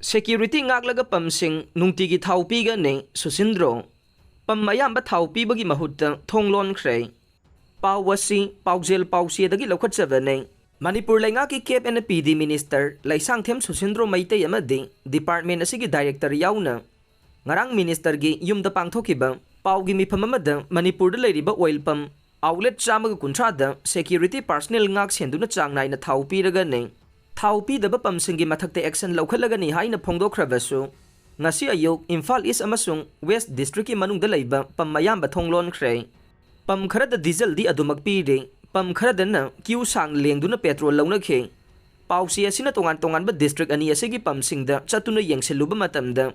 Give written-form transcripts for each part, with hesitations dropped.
Security ngaklag pamsing nungtigi thau pigane susindro pam mayamba thau pibagi mahutta thonglon khrei pawasi paujel pausi dagi lokhatchabane Manipur lenga ki Cape and PD Minister Laisangthem Susindro Maitei amadi Department asigi Director yauna ngarang minister gi yumda pangthokiba paugi mifam amada Manipur da leiriba oil pump outlet chamaga kunthada security personnel ngak senduna changnai na thau piraga ne thau pi daba pamsingi mathakte action laukhalaga ni haina phongdokhrabasu ngasi ayuk Imphal East amasung West District ki manungda leiba pam mayamba thonglon khrei pam kharada diesel di adumak pire pam kharadana kiu sang lengduna petrol launa khe pausi asina tongan ba district ani asigi pam singda chatuna yengseluba matamda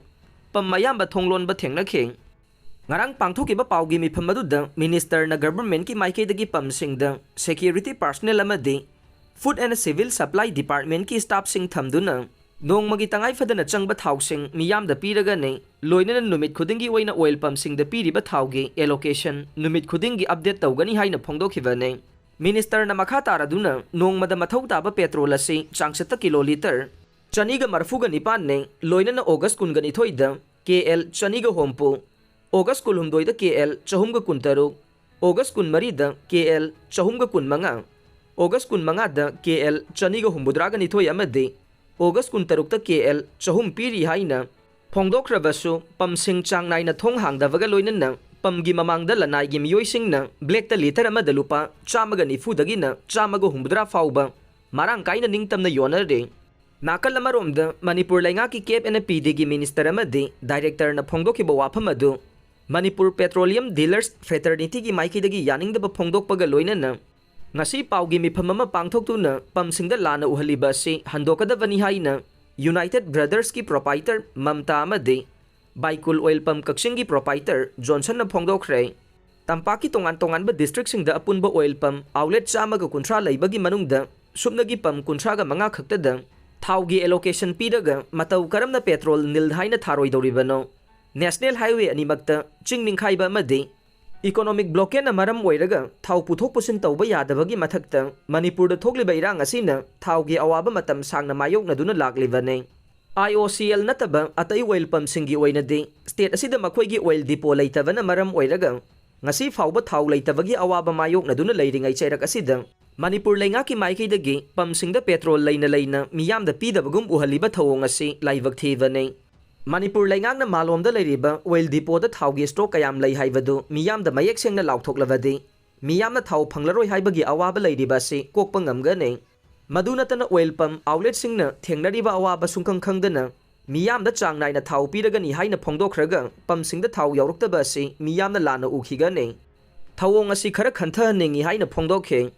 pam mayamba thonglon ba thengna khe ngarang pangthoki ba paugi mi phamadu minister na government ki maike dagi pam singda security personnel amadi food and civil supply department ki staff sing thamduna nongmagi tangai fadana changba thauksing miyam da piraga ne loinana numit khudingi oina oil pump sing da piriba thaugi allocation numit khudingi update tawgani haina phongdokhiba ne Minister na makha taraduna nongmada mathau taba petrol asi changsata kiloliter chaniga marfuga nipan ne loinana August kungani thoida KL chaniga hompu August kulhumdoi da KL chahumga kuntaru August kunmari da KL chahumga kunmanga August kunmanga da KL chaniga humbudraga ni thoi amade August kuntaruk da KL chahum piri haina phongdokrabasu pamsing changnai na thong hangdawaga loinana pamgi mamangda lanai gi miyoising na black ta liter amada lupa chamaga nifu dagi na chamaga humbudra fauba marang kaina ningtamna yonare nakal amaromda Manipur lainga ki Cape and PD gi minister amadi director na phongdokhiba wafam adu Manipur Petroleum Dealers Fraternity gi maiki dagi yaningda ba phongdokpaga loinana ngasi paugi mifam ama pangthoktuna pamsingda lana uhaliba si handokadabani haina United Brothers ki proprietor Mamta amadi Baikul Oil Pump Kaksingi proprietor Johnson na phongdokhrei tampaki tongan ba district singda apunba oil pump outlet chamaga kunthra leibagi manungda subnagi pump kunthra ga manga khaktada thaugi allocation piraga matau karamna petrol nil haina tharoi doribano national highway animakta chingning khaiba amadi economic blockade na maram oiraga thau puthok pusin tawba yadabagi mathakta Manipur da thogliba irang asina thaugi awaba matam sangna mayokna duna laklibane IOCL nataba atai oil pump singi oinadi state asida makhoigi oil depot leitabana maram oiraga ngasi fauba thau leitabagi awaba mayok na duna leiringai chairak asida Manipur lenga ki maiki dagi pump singda petrol leina miyam da pidabagum uhaliba thawong asi laibak thivane Manipur lenga na malomda leiriba oil depot da thaugi stock kayam lei haibadu miyam da mayek sengna lauthoklavadi miyam na thau phanglaroi haibagi awaba leiriba si kokpa ngamgane Madunatana oil pump outlet singna thengnariba awaba sungkang khangdana miyam da changnai na thau piragani haina phongdokhraga pump singda thau yaurukta ba si miyam na lana ukhigane thawong asi khara khantha ningi haina phongdokhe